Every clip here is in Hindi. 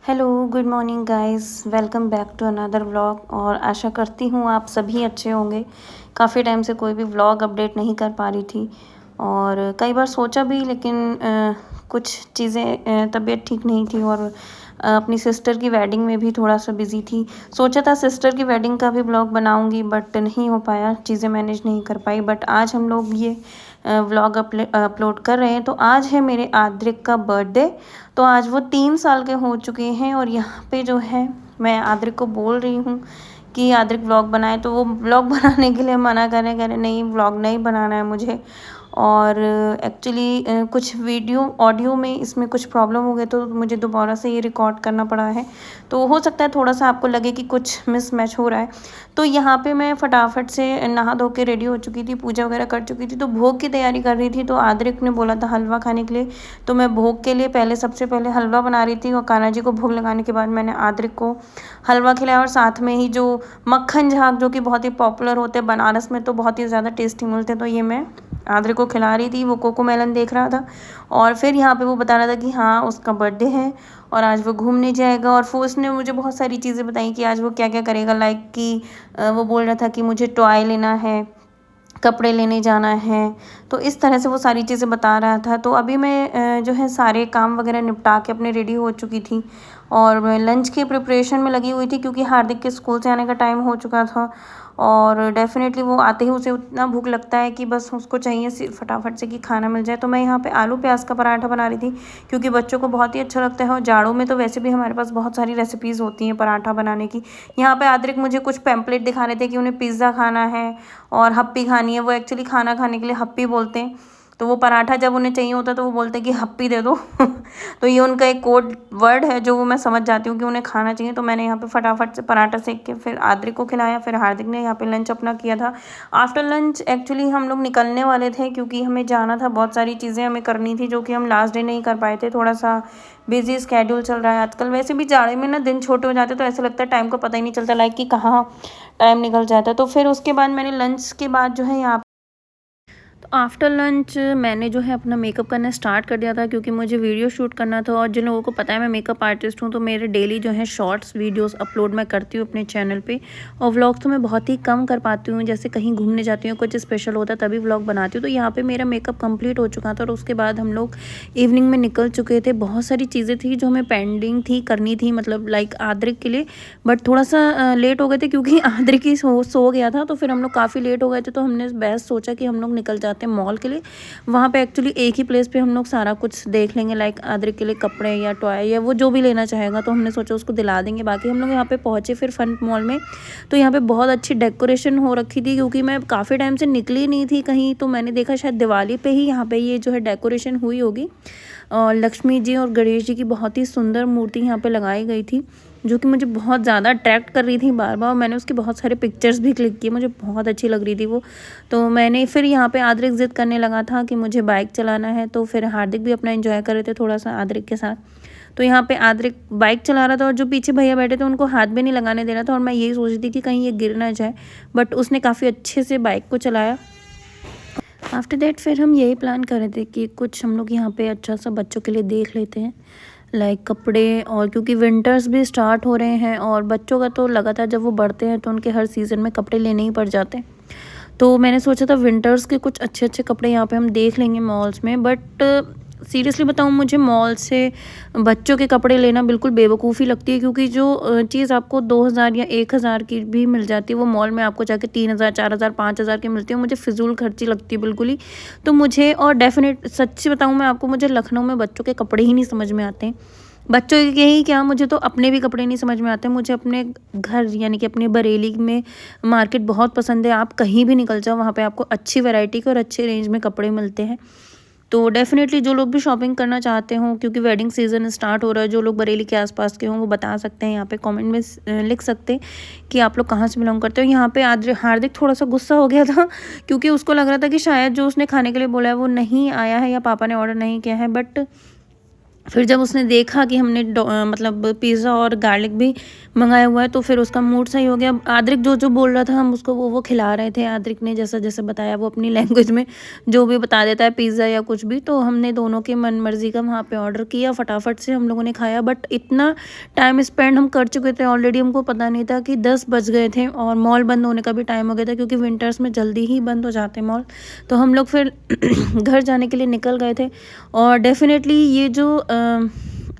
Hello, good morning guys. Welcome back to another vlog. और आशा करती हूँ आप सभी अच्छे होंगे। काफ़ी टाइम से कोई भी व्लॉग अपडेट नहीं कर पा रही थी और कई बार सोचा भी, लेकिन कुछ चीज़ें तबीयत ठीक नहीं थी और अपनी सिस्टर की वेडिंग में भी थोड़ा सा बिज़ी थी। सोचा था सिस्टर की वेडिंग का भी व्लॉग बनाऊंगी, बट नहीं हो पाया, चीज़ें मैनेज नहीं कर पाई। बट आज हम लोग ये व्लॉग अपलोड कर रहे हैं। तो आज है मेरे आद्रिक का बर्थडे। तो आज वो 3 साल के हो चुके हैं और यहाँ पे जो है मैं आद्रिक को बोल रही हूँ कि आद्रिक व्लॉग बनाए, तो वो व्लॉग बनाने के लिए मना कह रहे नहीं, व्लॉग नहीं बनाना है मुझे। और एक्चुअली कुछ वीडियो ऑडियो में इसमें कुछ प्रॉब्लम हो गए, तो मुझे दोबारा से ये रिकॉर्ड करना पड़ा है। तो हो सकता है थोड़ा सा आपको लगे कि कुछ मिसमैच हो रहा है। तो यहाँ पे मैं फटाफट से नहा धो के रेडी हो चुकी थी, पूजा वगैरह कर चुकी थी, तो भोग की तैयारी कर रही थी। तो आद्रिक ने बोला था हलवा खाने के लिए, तो मैं भोग के लिए सबसे पहले हलवा बना रही थी और कान्हा जी को भोग लगाने के बाद मैंने आद्रिक को हलवा खिलाया। और साथ में ही जो मक्खन झाग, जो कि बहुत ही पॉपुलर होते हैं बनारस में, तो बहुत ही ज़्यादा टेस्टी मिलते हैं, तो ये मैं आद्रिक को खिला रही थी। वो कोको मेलन देख रहा था और फिर यहाँ पे वो बता रहा था कि हाँ उसका बर्थडे है और आज वो घूमने जाएगा। और फिर उसने मुझे बहुत सारी चीज़ें बताई कि आज वो क्या क्या करेगा। लाइक कि वो बोल रहा था कि मुझे टॉय लेना है, कपड़े लेने जाना है, तो इस तरह से वो सारी चीज़ें बता रहा था। तो अभी मैं जो है सारे काम वगैरह निपटा के अपने रेडी हो चुकी थी और मैं लंच की प्रिपरेशन में लगी हुई थी, क्योंकि हार्दिक के स्कूल से आने का टाइम हो चुका था। और डेफ़िनेटली वो आते ही उसे उतना भूख लगता है कि बस उसको चाहिए फटाफट से कि खाना मिल जाए। तो मैं यहाँ पे आलू प्याज का पराठा बना रही थी, क्योंकि बच्चों को बहुत ही अच्छा लगता है। और जाड़ों में तो वैसे भी हमारे पास बहुत सारी रेसिपीज़ होती हैं पराठा बनाने की। यहाँ पे आद्रिक मुझे कुछ पैम्पलेट दिखा रहे थे कि उन्हें पिज़्ज़ा खाना है और हप्पी खानी है। वो एक्चुअली खाना खाने के लिए हप्पी बोलते हैं, तो वो पराठा जब उन्हें चाहिए होता है तो वो बोलते हैं कि हप्पी दे दो। तो ये उनका एक कोड वर्ड है जो वो मैं समझ जाती हूँ कि उन्हें खाना चाहिए। तो मैंने यहाँ पे फटाफट से पराठा सेक के फिर आद्रिक को खिलाया। फिर हार्दिक ने यहाँ पे लंच अपना किया था। आफ्टर लंच एक्चुअली हम लोग निकलने वाले थे, क्योंकि हमें जाना था, बहुत सारी चीज़ें हमें करनी थी जो कि हम लास्ट डे नहीं कर पाए थे। थोड़ा सा बिजी स्केड्यूल चल रहा है आजकल। वैसे भी जाड़े में ना दिन छोटे हो जाते तो ऐसा लगता है टाइम का पता ही नहीं चलता, लाइक कि कहाँ टाइम निकल जाता है। तो फिर उसके बाद मैंने लंच के बाद जो है यहाँ आफ्टर लंच मैंने जो है अपना मेकअप करना स्टार्ट कर दिया था, क्योंकि मुझे वीडियो शूट करना था। और जिन लोगों को पता है मैं मेकअप आर्टिस्ट हूँ, तो मेरे डेली जो है शॉर्ट्स वीडियोस अपलोड मैं करती हूँ अपने चैनल पे। और व्लॉग्स तो मैं बहुत ही कम कर पाती हूँ, जैसे कहीं घूमने जाती हूँ, कुछ स्पेशल होता है तभी व्लॉग बनाती हूँ। तो यहाँ पर मेरा मेकअप कम्प्लीट हो चुका था और उसके बाद हम लोग इवनिंग में निकल चुके थे। बहुत सारी चीज़ें थी जो हमें पेंडिंग थी करनी थी, मतलब लाइक आद्रिक के लिए। बट थोड़ा सा लेट हो गए थे, क्योंकि आद्रिक ही सो गया था, तो फिर हम लोग काफ़ी लेट हो गए थे। तो हमने बेस्ट सोचा कि हम लोग निकल जाते हैं मॉल के लिए। वहाँ पे एक्चुअली एक ही प्लेस पे हम लोग सारा कुछ देख लेंगे, लाइक आद्रिक के लिए कपड़े या टॉय या वो जो भी लेना चाहेगा, तो हमने सोचा उसको दिला देंगे। बाकी हम लोग यहाँ पे पहुँचे फिर फन मॉल में। तो यहाँ पे बहुत अच्छी डेकोरेशन हो रखी थी, क्योंकि मैं काफ़ी टाइम से निकली नहीं थी कहीं, तो मैंने देखा शायद दिवाली पे ही यहाँ पे ये जो है डेकोरेशन हुई होगी। और लक्ष्मी जी और गणेश जी की बहुत ही सुंदर मूर्ति यहाँ पे लगाई गई थी, जो कि मुझे बहुत ज़्यादा अट्रैक्ट कर रही थी बार बार। मैंने उसकी बहुत सारे पिक्चर्स भी क्लिक किए, मुझे बहुत अच्छी लग रही थी वो। तो मैंने फिर यहाँ पे आद्रिक ज़िद करने लगा था कि मुझे बाइक चलाना है, तो फिर हार्दिक भी अपना एंजॉय कर रहे थे थोड़ा सा आद्रिक के साथ। तो यहाँ पे आद्रिक बाइक चला रहा था और जो पीछे भैया बैठे थे उनको हाथ भी नहीं लगाने दे रहा था, और मैं यही सोच रही थी कि कहीं ये गिर ना जाए। बट उसने काफ़ी अच्छे से बाइक को चलाया। आफ्टर दैट फिर हम यही प्लान कर रहे थे कि कुछ हम लोग यहाँ पे अच्छा सा बच्चों के लिए देख लेते हैं, लाइक कपड़े। और क्योंकि विंटर्स भी स्टार्ट हो रहे हैं और बच्चों का तो लगातार जब वो बढ़ते हैं तो उनके हर सीज़न में कपड़े लेने ही पड़ जाते हैं। तो मैंने सोचा था विंटर्स के कुछ अच्छे अच्छे कपड़े यहाँ पे हम देख लेंगे मॉल्स में। बट सीरियसली बताऊँ, मुझे मॉल से बच्चों के कपड़े लेना बिल्कुल बेवकूफ़ी लगती है, क्योंकि जो चीज़ आपको 2000 या 1000 की भी मिल जाती है, वो मॉल में आपको जाके 3000 4000 5000 की मिलती है। मुझे फिजूल खर्ची लगती है बिल्कुल ही। तो मुझे, और डेफिनेट सच्ची बताऊँ मैं आपको, मुझे लखनऊ में बच्चों के कपड़े ही नहीं समझ में आते हैं। बच्चों के ही क्या, मुझे तो अपने भी कपड़े नहीं समझ में आते। मुझे अपने घर यानी कि अपने बरेली में मार्केट बहुत पसंद है। आप कहीं भी निकल जाओ, वहाँ पे आपको अच्छी वैरायटी के और अच्छे रेंज में कपड़े मिलते हैं। तो डेफ़िनेटली जो लोग भी शॉपिंग करना चाहते हों, क्योंकि वेडिंग सीज़न स्टार्ट हो रहा है, जो लोग बरेली के आसपास के हों वो बता सकते हैं, यहाँ पे कमेंट में लिख सकते हैं कि आप लोग कहाँ से बिलोंग करते हो। यहाँ पे हार्दिक थोड़ा सा गुस्सा हो गया था, क्योंकि उसको लग रहा था कि शायद जो उसने खाने के लिए बोला है वो नहीं आया है या पापा ने ऑर्डर नहीं किया है। बट फिर जब उसने देखा कि हमने मतलब पिज़्ज़ा और गार्लिक भी मंगाया हुआ है तो फिर उसका मूड सही हो गया। आद्रिक जो जो बोल रहा था हम उसको वो खिला रहे थे। आद्रिक ने जैसा जैसे बताया वो अपनी लैंग्वेज में जो भी बता देता है पिज़्ज़ा या कुछ भी, तो हमने दोनों की मन मर्जी का वहाँ पे ऑर्डर किया। फटाफट से हम लोगों ने खाया, बट इतना टाइम स्पेंड हम कर चुके थे ऑलरेडी, हमको पता नहीं था कि 10 बज गए थे और मॉल बंद होने का भी टाइम हो गया था, क्योंकि विंटर्स में जल्दी ही बंद हो जाते हैं मॉल। तो हम लोग फिर घर जाने के लिए निकल गए थे। और डेफिनेटली ये जो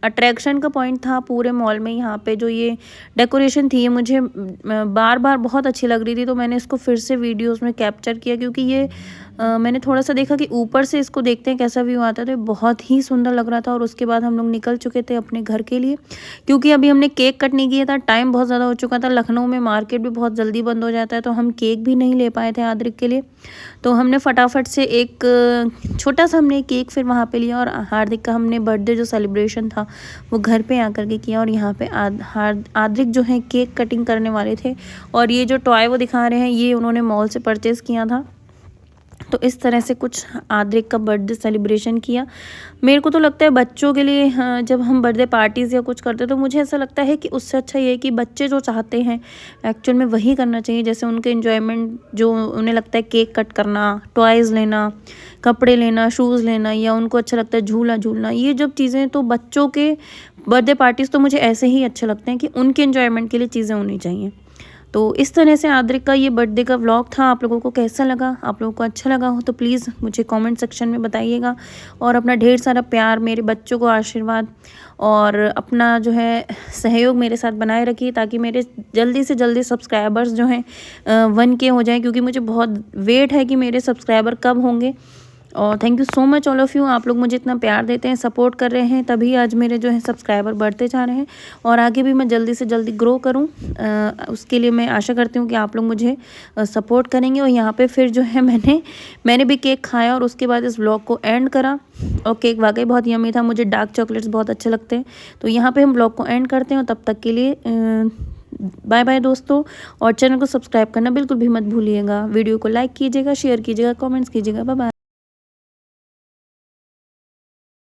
अट्रैक्शन का पॉइंट था पूरे मॉल में, यहाँ पे जो ये डेकोरेशन थी ये मुझे बार बार बहुत अच्छी लग रही थी, तो मैंने इसको फिर से वीडियोस में कैप्चर किया, क्योंकि ये मैंने थोड़ा सा देखा कि ऊपर से इसको देखते हैं कैसा व्यू आता है, तो ये बहुत ही सुंदर लग रहा था। और उसके बाद हम लोग निकल चुके थे अपने घर के लिए, क्योंकि अभी हमने केक कट नहीं किया था, टाइम बहुत ज़्यादा हो चुका था। लखनऊ में मार्केट भी बहुत जल्दी बंद हो जाता है, तो हम केक भी नहीं ले पाए थे आद्रिक के लिए। तो हमने फटाफट से एक छोटा सा हमने केक फिर वहाँ पे लिया, और हार्दिक का हमने बर्थडे जो सेलिब्रेशन था वो घर पे आकर के किया। और यहाँ पे आद्रिक जो है केक कटिंग करने वाले थे, और ये जो टॉय वो दिखा रहे हैं ये उन्होंने मॉल से परचेज़ किया था। तो इस तरह से कुछ आद्रिक का बर्थडे सेलिब्रेशन किया। मेरे को तो लगता है बच्चों के लिए जब हम बर्थडे पार्टीज़ या कुछ करते हैं तो मुझे ऐसा लगता है कि उससे अच्छा ये है कि बच्चे जो चाहते हैं एक्चुअल में वही करना चाहिए। जैसे उनके एंजॉयमेंट जो उन्हें लगता है केक कट करना, टॉयज़ लेना, कपड़े लेना, शूज़ लेना, या उनको अच्छा लगता है झूला झूलना, ये जब चीज़ें तो बच्चों के बर्थडे पार्टीज़ तो मुझे ऐसे ही अच्छे लगते हैं कि उनके एंजॉयमेंट के लिए चीज़ें होनी चाहिए। तो इस तरह से आद्रिक का ये बर्थडे का व्लॉग था। आप लोगों को कैसा लगा? आप लोगों को अच्छा लगा हो तो प्लीज़ मुझे कमेंट सेक्शन में बताइएगा, और अपना ढेर सारा प्यार, मेरे बच्चों को आशीर्वाद और अपना जो है सहयोग मेरे साथ बनाए रखिए, ताकि मेरे जल्दी से जल्दी सब्सक्राइबर्स जो हैं 1K हो जाएँ, क्योंकि मुझे बहुत वेट है कि मेरे सब्सक्राइबर कब होंगे। और thank you so much all of you, आप लोग मुझे इतना प्यार देते हैं, सपोर्ट कर रहे हैं, तभी आज मेरे जो है सब्सक्राइबर बढ़ते जा रहे हैं, और आगे भी मैं जल्दी से जल्दी ग्रो करूं। उसके लिए मैं आशा करती हूं कि आप लोग मुझे सपोर्ट करेंगे। और यहाँ पे फिर जो है मैंने भी केक खाया, और उसके बाद इस व्लॉग को एंड करा। और केक वाकई बहुत यम्मी था, मुझे डार्क चॉकलेट्स बहुत अच्छे लगते हैं। तो यहाँ पर हम व्लॉग को एंड करते हैं, और तब तक के लिए बाय बाय दोस्तों। और चैनल को सब्सक्राइब करना बिल्कुल भी मत भूलिएगा। वीडियो को लाइक कीजिएगा, शेयर कीजिएगा, कमेंट्स कीजिएगा। Bye bye.